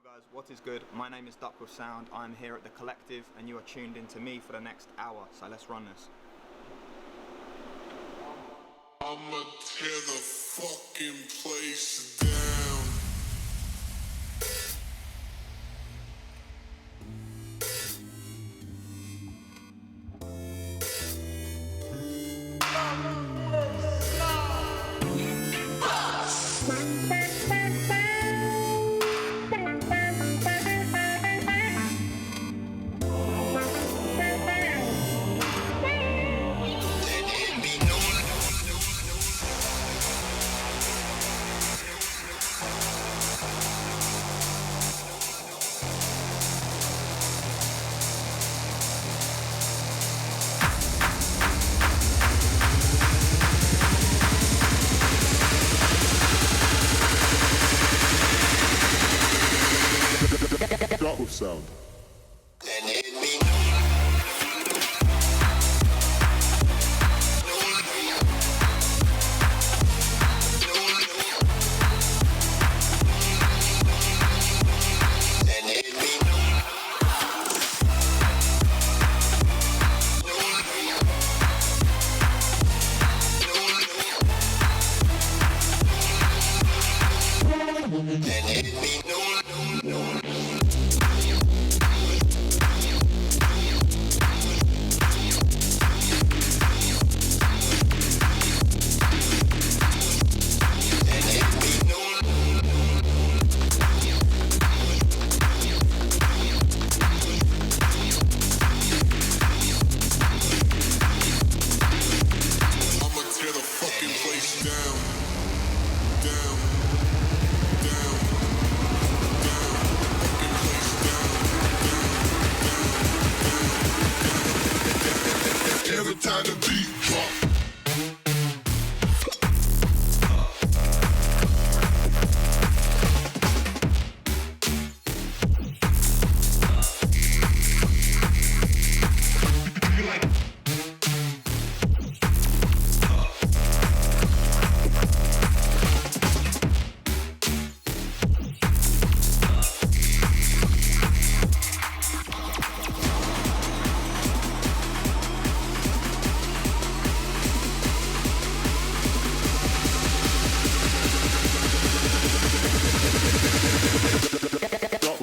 Guys, what is good? My name is Duckworth Sound. I'm here at The Collective and you are tuned into me for the next hour, so let's run this. I'ma tear the fucking place down. Duckworth Sound. Every time the beat drop.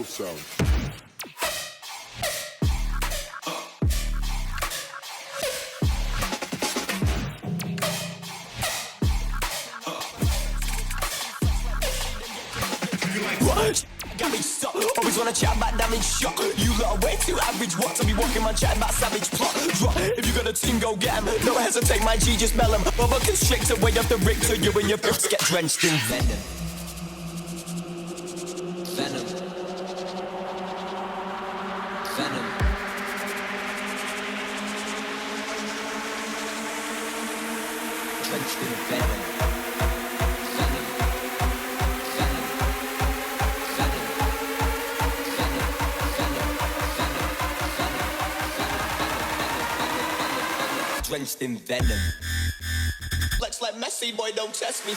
Sound. What? Got me stuck. Always wanna chat about damage shot. You lot are way too average. What to be walking on chatting about savage plot. Drop. If you got a team, go get 'em. No hesitate, my G, just smell 'em. Bubba constrictor way up the rig till you and your fists get drenched in venom. Venom. Venom. Drenched in venom. Venom. Venom. Venom. Venom. Venom. Venom. Drenched in venom. Flex like Messi, boy, don't test me.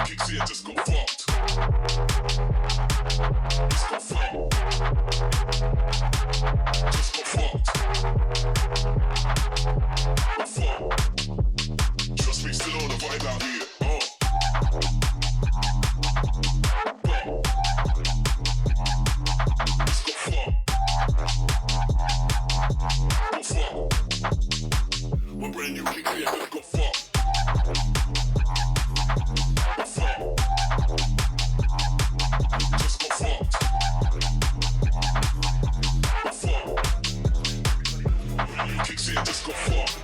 kicks in, just go fucked. Just go fucked. Just go fucked. Go fucked. Trust me, still on the vibe out here. Just go fucked. Go fucked. When brand new kicks in, just go fucked.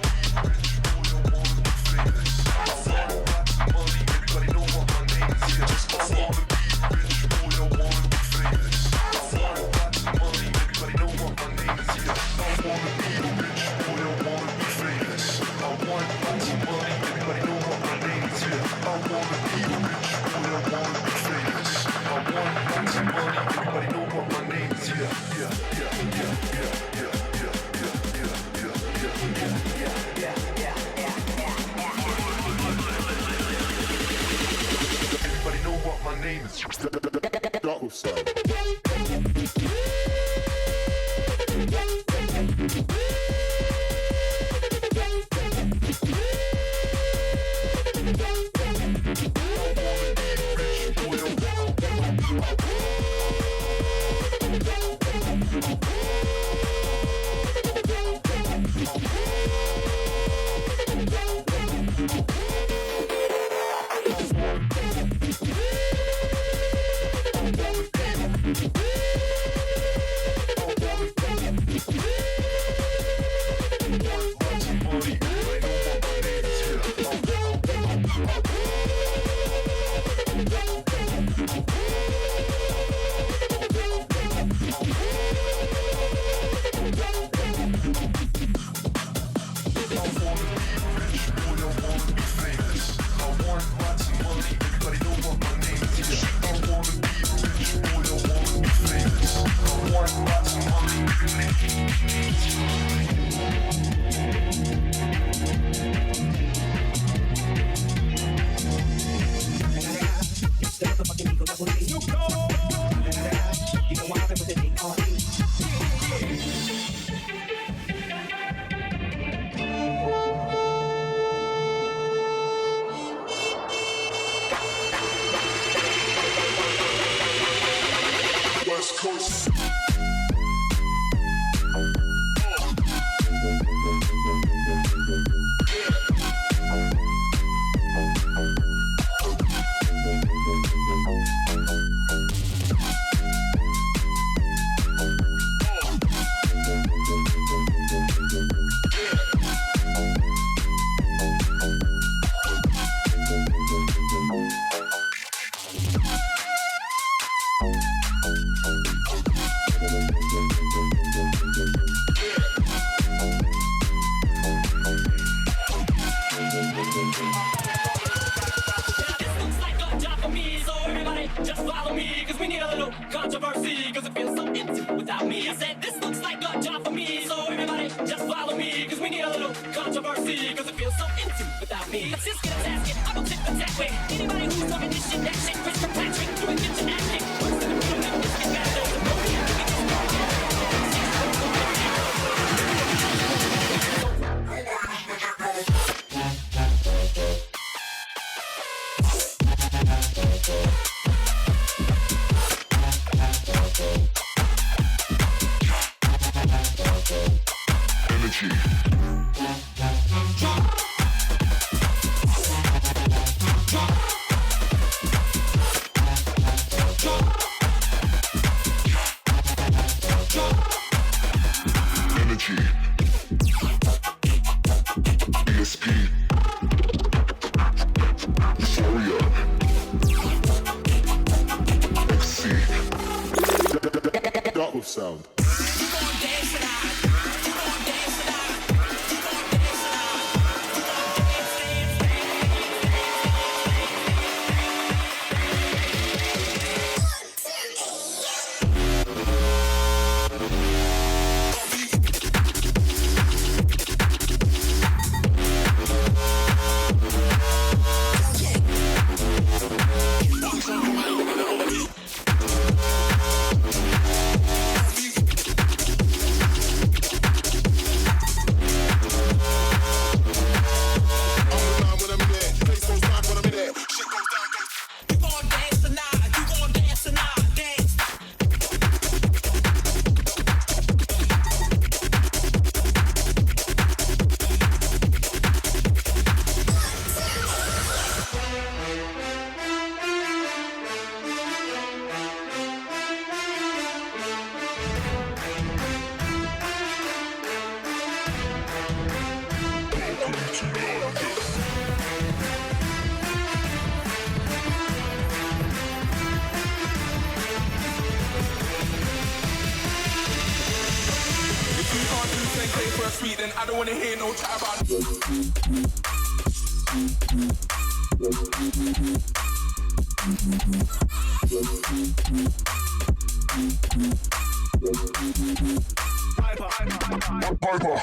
Duckworth sound. West Coast. Just follow me, cause we need a little controversy, cause it feels so empty without me. I said this looks like a job for me, so everybody just follow me, cause we need a little controversy, cause it feels so empty without me. Let's just get a tasket, I don't tip the tap way. Anybody who's talking this shit, that shit, Chris Patrick, doing get your ass kicked. Worse than the middle of this, get back there, no we have to get this market. Duckworth sound. then I don't wanna hear no chat about. Piper.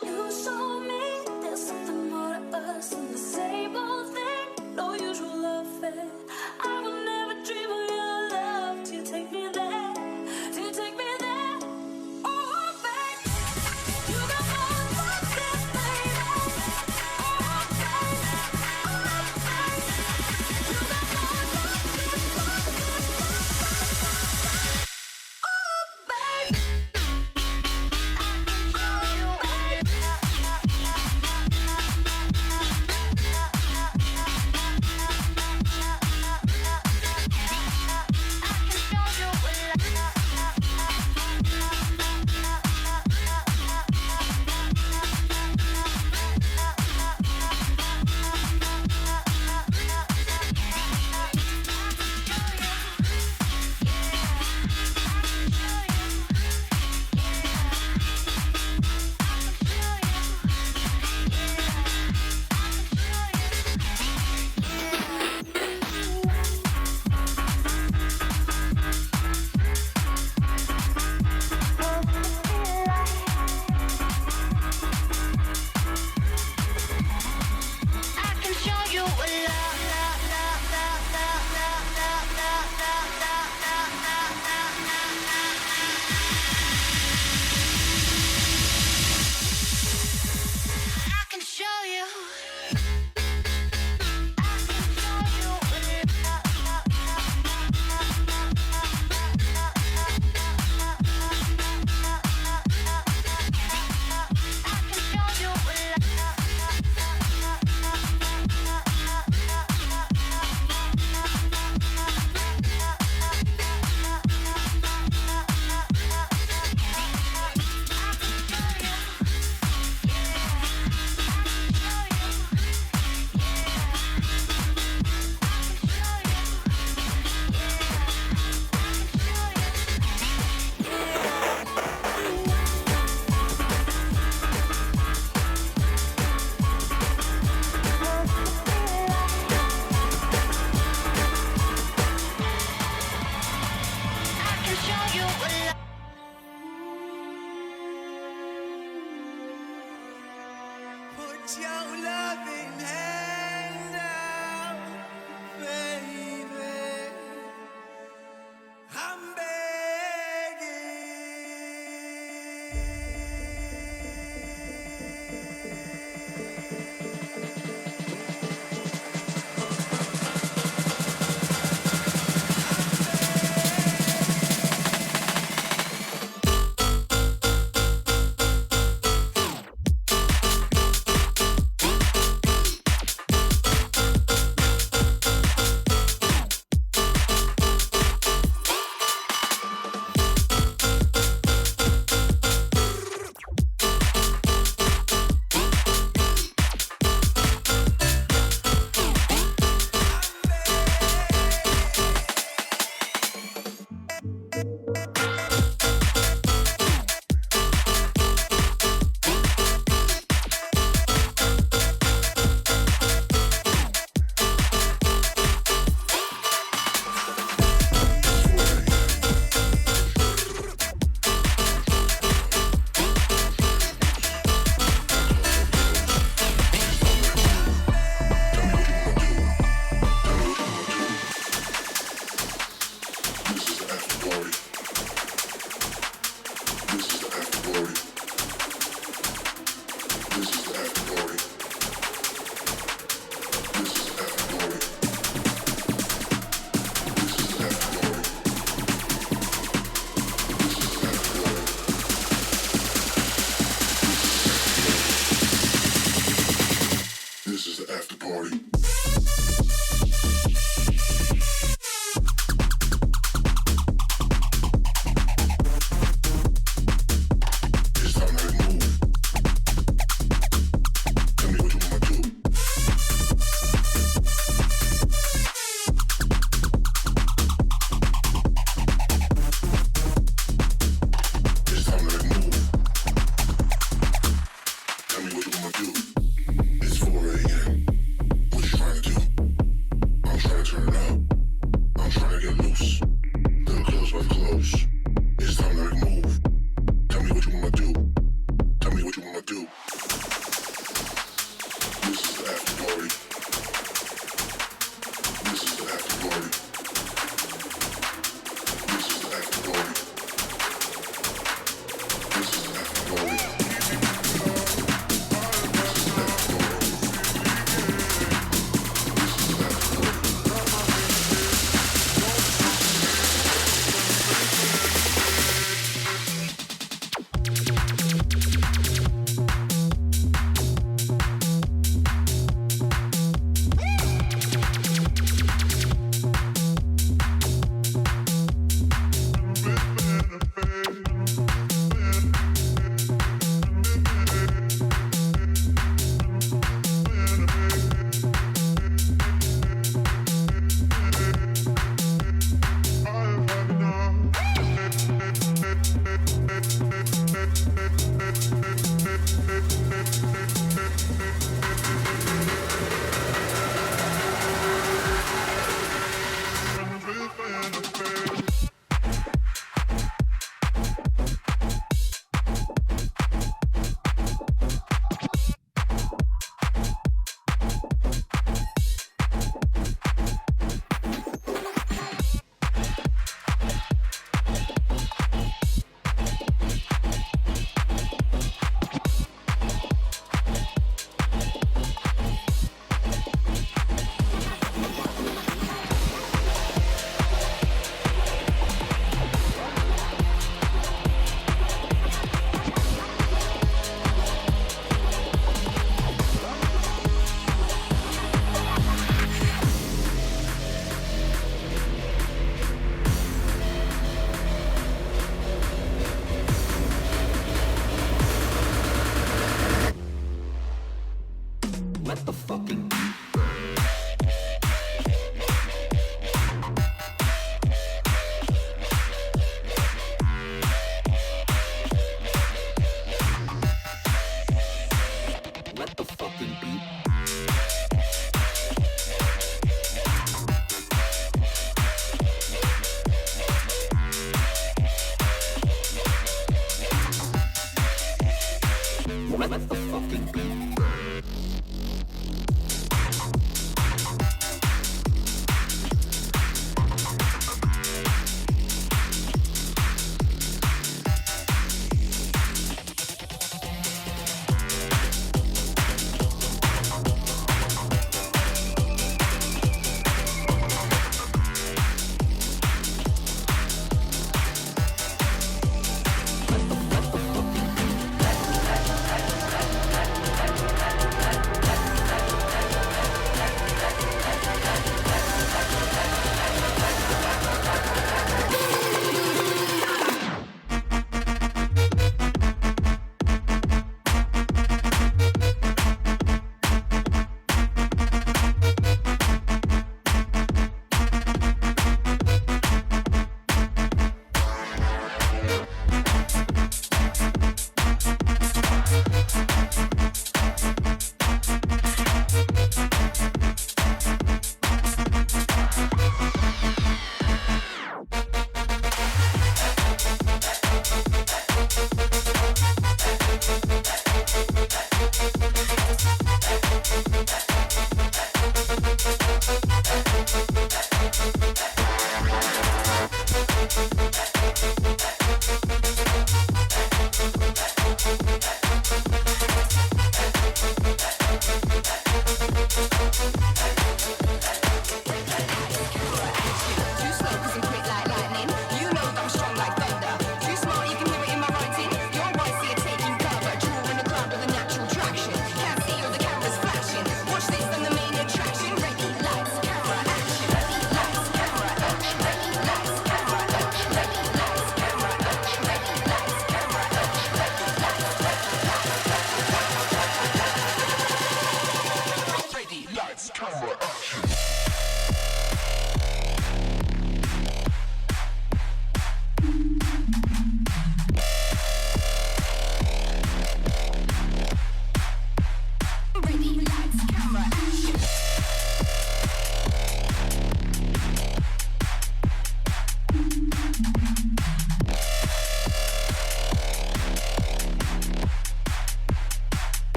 You saw me, there's something more to us than the same old thing. No usual affair. I will never dream of your love till you take me there, till you take me there. Oh, babe, you got more than this, baby. Oh, babe, you got more than this.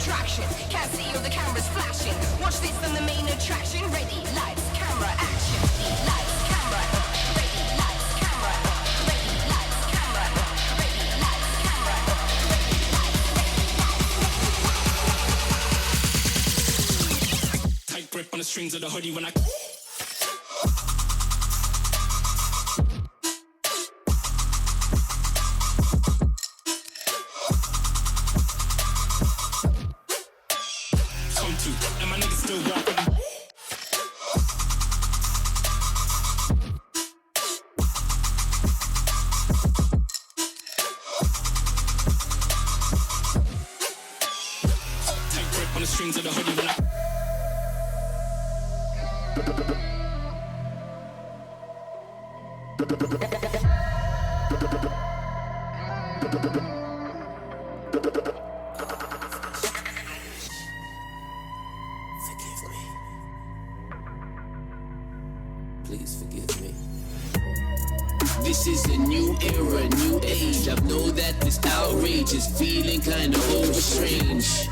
traction. Can't see all the cameras flashing. Watch this than the main attraction. Ready, lights, camera, action. Lights, camera, ready, lights, camera, ready, lights, camera, ready, lights, camera, ready, lights. Tight grip on the strings of the hoodie when I. And my niggas still walking. Tight grip on the strings of the hoodie when I. Please forgive me. This is a new era, new age. I know that this outrage is feeling kinda overstrange.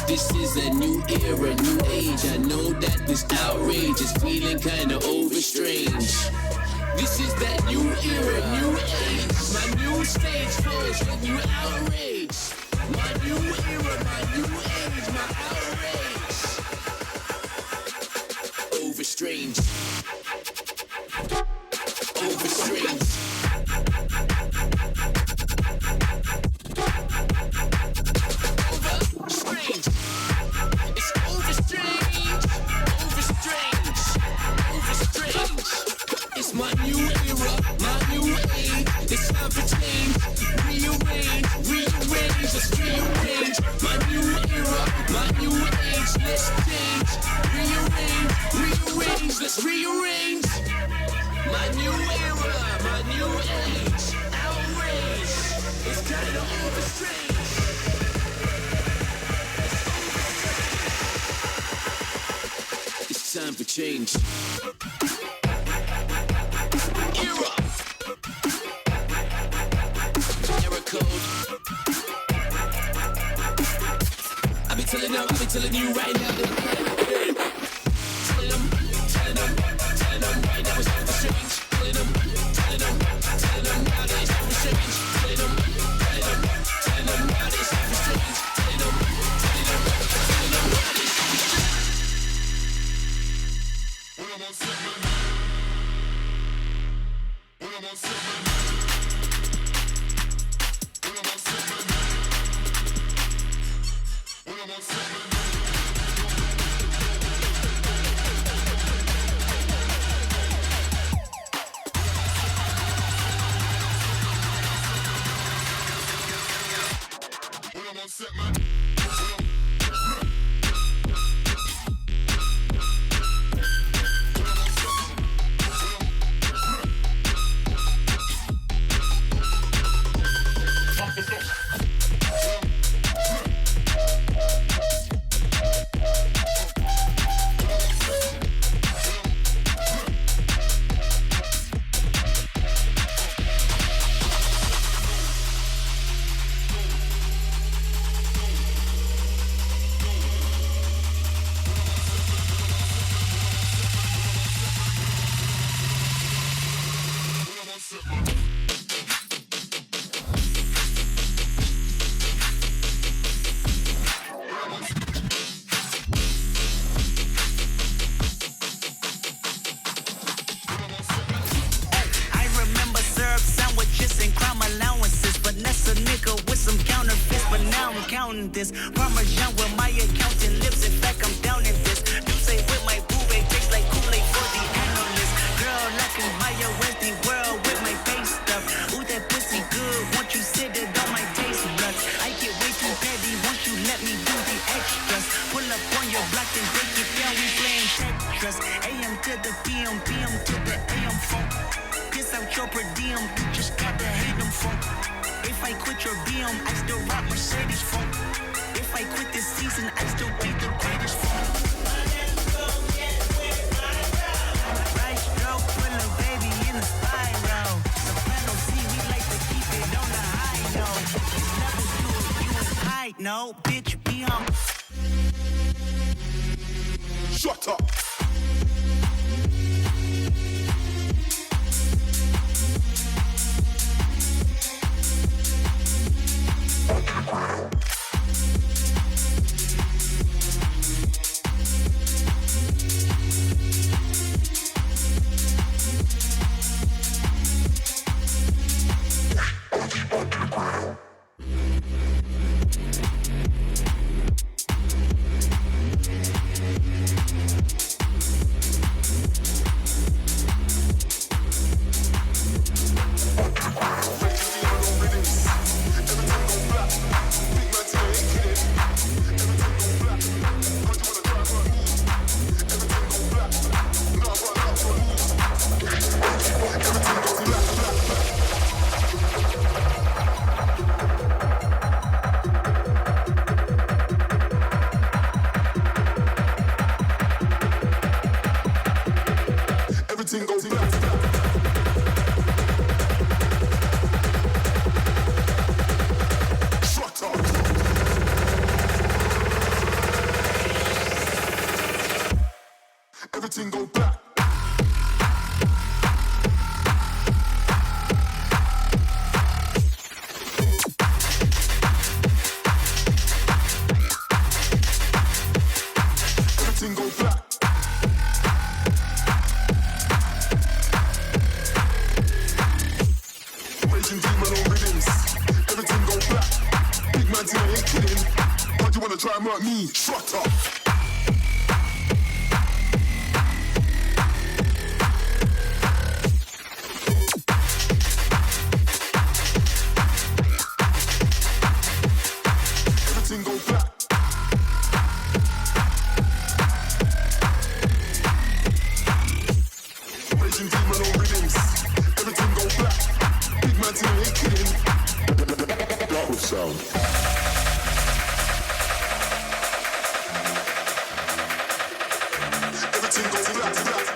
This is a new era, new age. I know that this outrage is feeling kinda overstrange. This is that new era, new age. My new stage flows with new outrage. My new era, my new age, my outrage. Overstrange. Overstrange. Overstrange. It's overstrange. Overstrange. Overstrange. It's my new era, my new age. It's time for change. Rearrange, rearrange, let's rearrange. My new era, my new age. Let's change. Rearrange, rearrange, let's rearrange. My new era, my new age. Outrage. It's kinda overstrange. It's time for change. Era. Error code. I be telling you right now that telling them right now it's overstrange. Telling them now that it's overstrange. Telling them now that it's overstrange. Telling them now that it's overstrange. When I'm on set, man. When I'm on set, man. When I'm on set, man. When I'm on set, man. When I'm on set, man. This Parmesan with my accountant lips. In fact, I'm down in this. You say with my boo, it tastes like Kool-Aid for the analyst. Girl, I can buy a Westie world with my face stuff. Ooh, that pussy good. Won't you sit it on my taste buds? I get way too petty. Won't you let me do the extras? Pull up on your block and break it down. We playing Tetris. AM to the PM, PM to the AM phone. Piss out your per diem. You just gotta hate them phone. If I quit your BM, I still rock Mercedes phone. If I quit this season, I still be the greatest phone. Right stroke, put a baby in the spiral. Soprano C, we like to keep it on the high note. Levels you and I know, bitch, be on. Shut up. Everything goes black. Shut up. Everything go black. Everything go black. Raging demon on rhythms. Everything go black. Big man team, I ain't kidding. Why do you wanna try and murk me? Shut up. Everything go black. Raging demon on rhythms. Everything go black. Big man team, I ain't kidding. Duckworth sound. Everything goes black, black.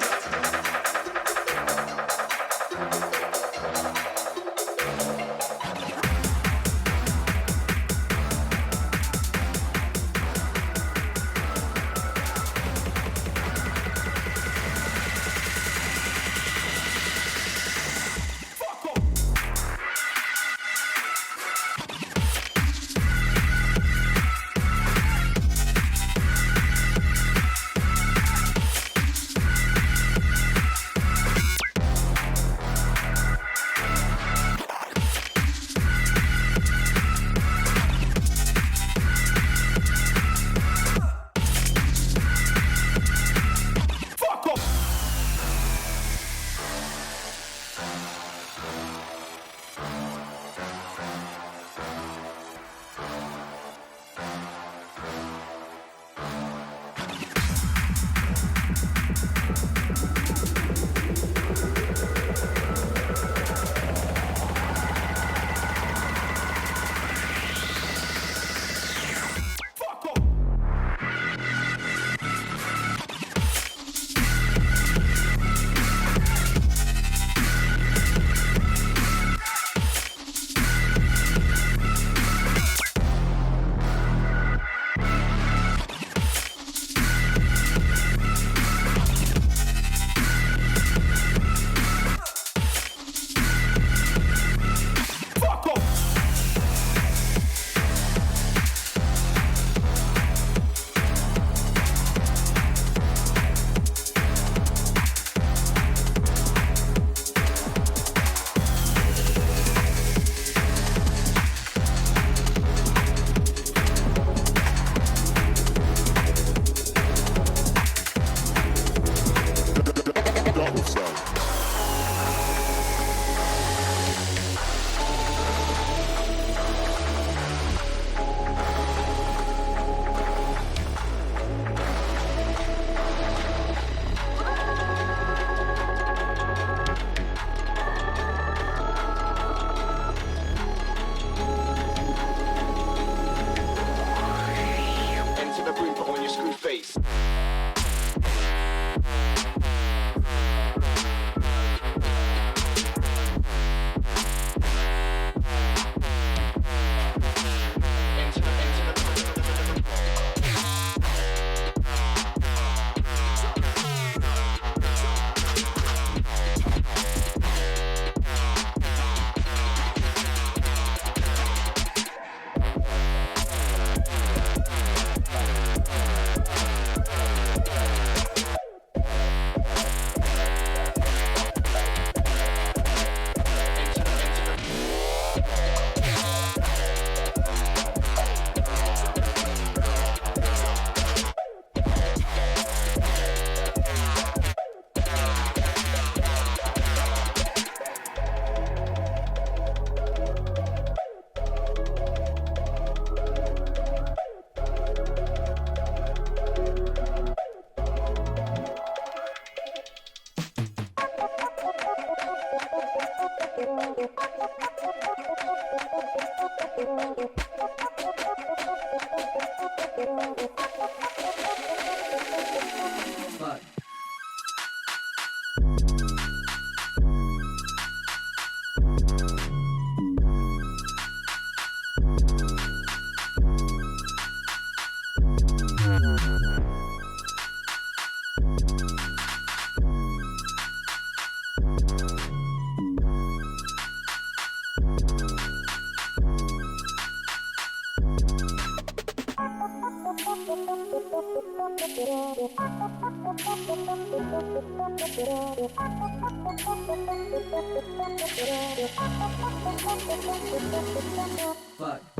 Fuck.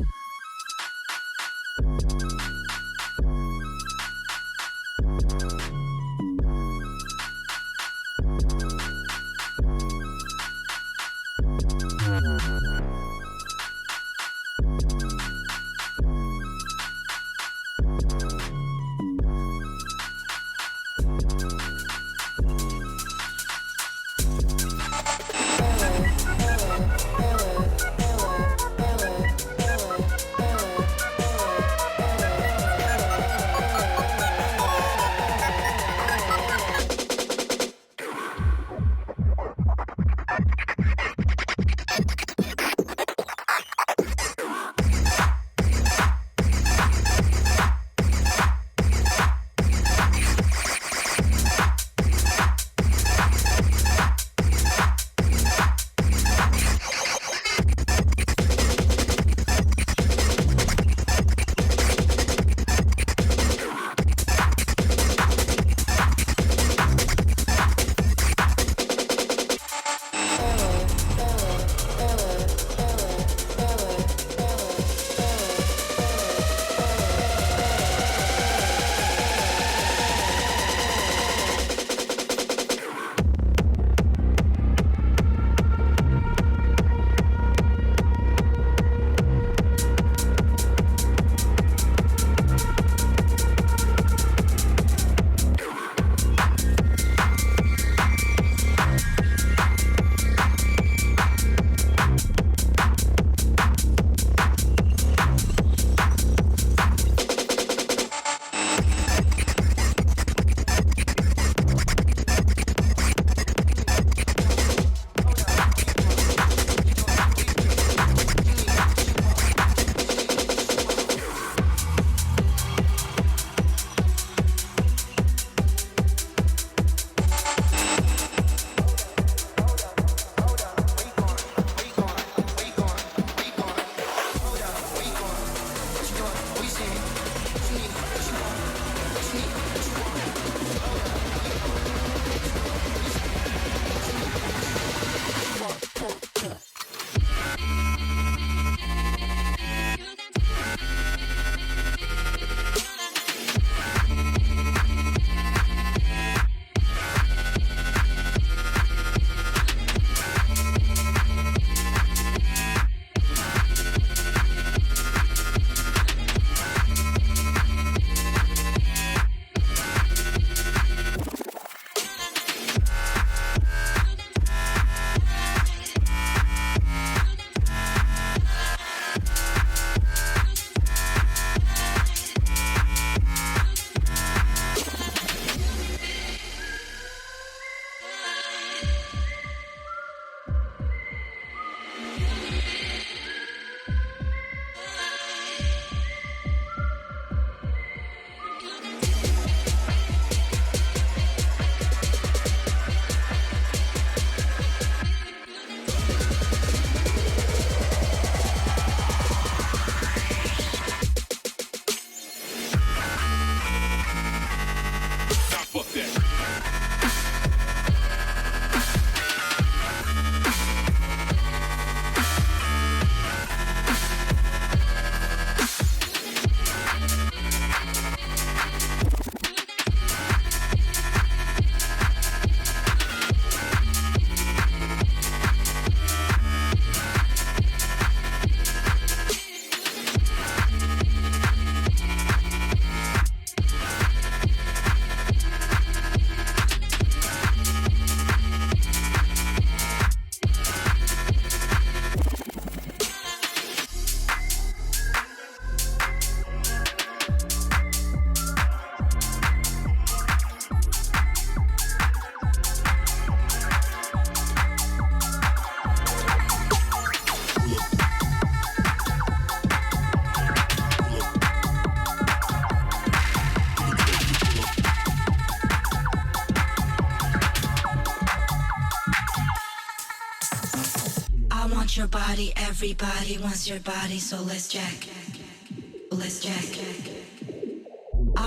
want your body, everybody wants your body, so let's jack. Let's jack. I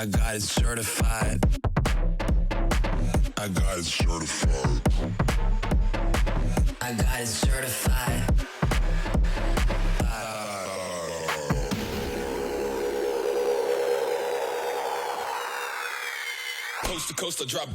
I got it certified. I got it certified. I got it certified. Coast to coast, I drop.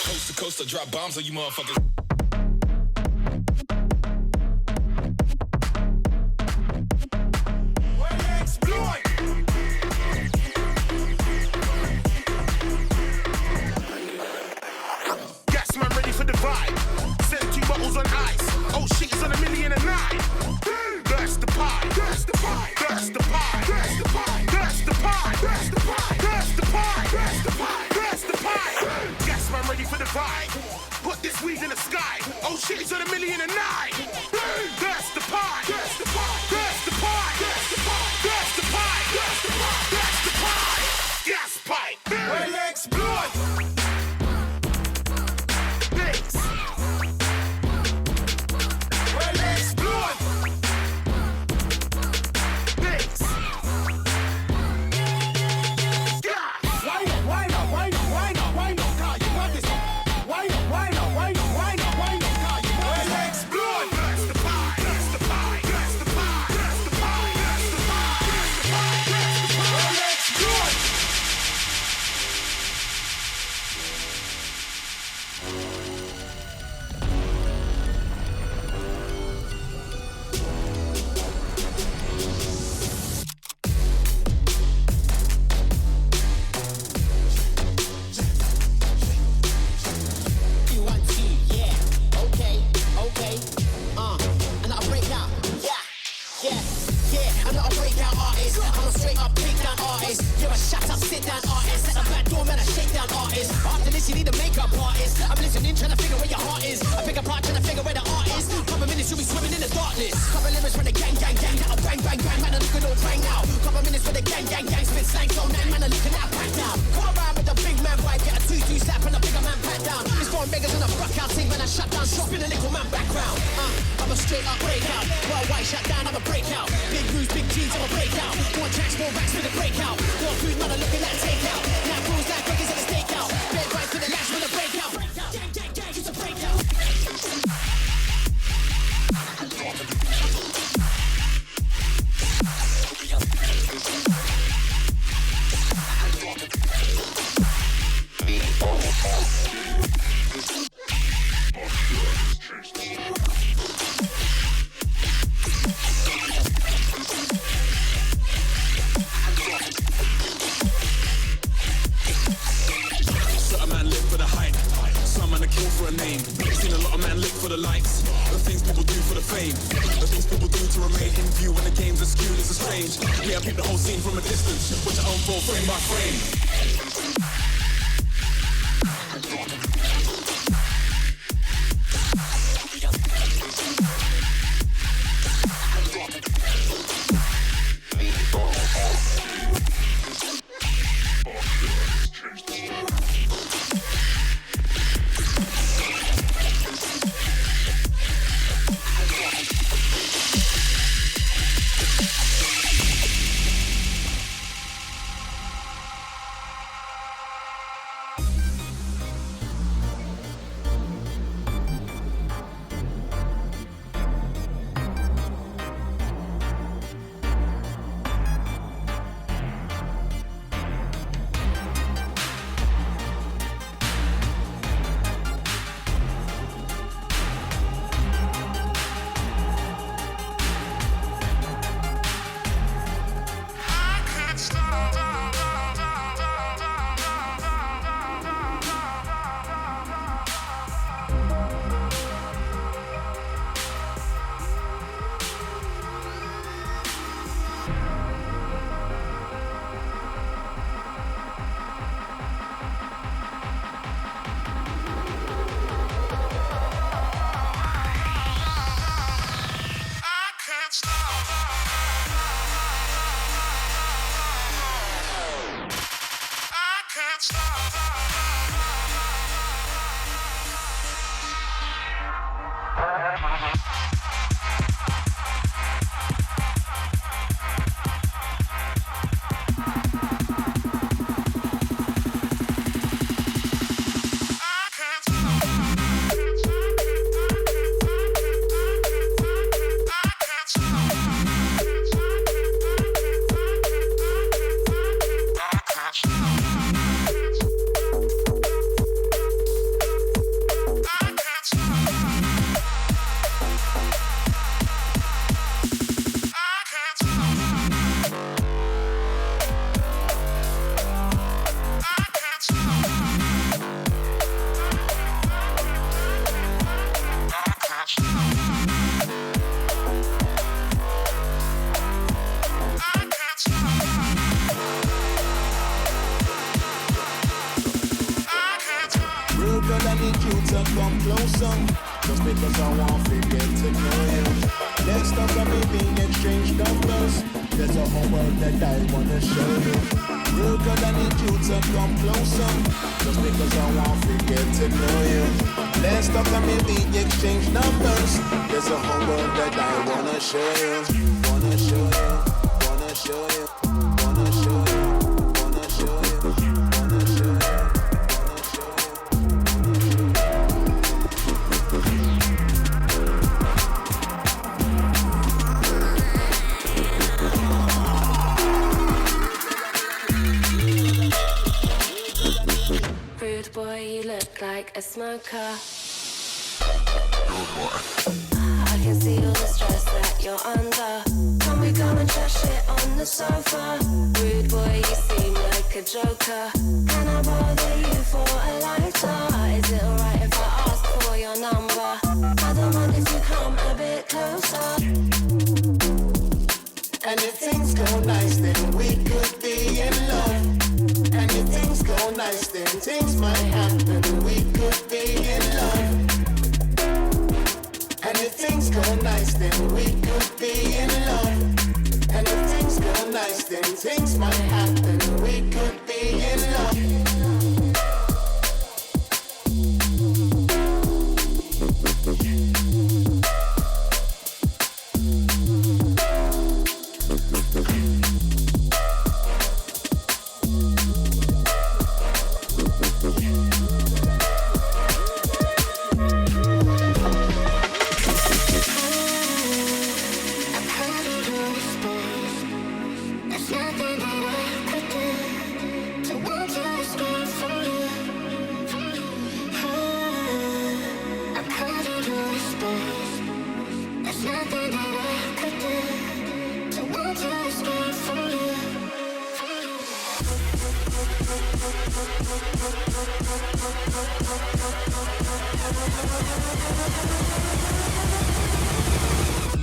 Coast to coast, I drop bombs on you motherfuckers. some, just because I want to get to know you. Let's talk about maybe exchange numbers. There's a whole world that I wanna show you. Real good, I need you to come closer, just because I want to get to know you. Let's talk about maybe exchange numbers. There's a whole world that I wanna show you. Wanna show you, wanna show you, wanna show you, wanna show you, wanna show you. Rude boy, you look like a smoker. I can see all the stress that you're under. Can we go and chat shit on the sofa? Rude boy, you seem like a joker. Can I bother you for a lighter? Is it alright if I ask for your number? I don't mind if you come a bit closer. And if things go nice, then we could be in love. And if things go nice, then things might happen. We could be in love. And if things go nice, then we could be in love. And if things go nice, then things might happen. We could be in love.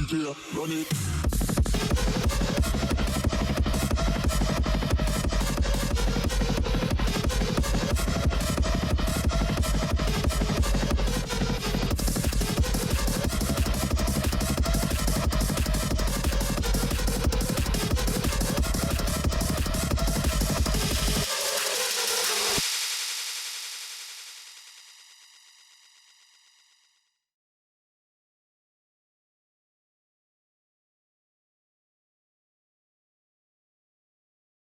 DJ, run it.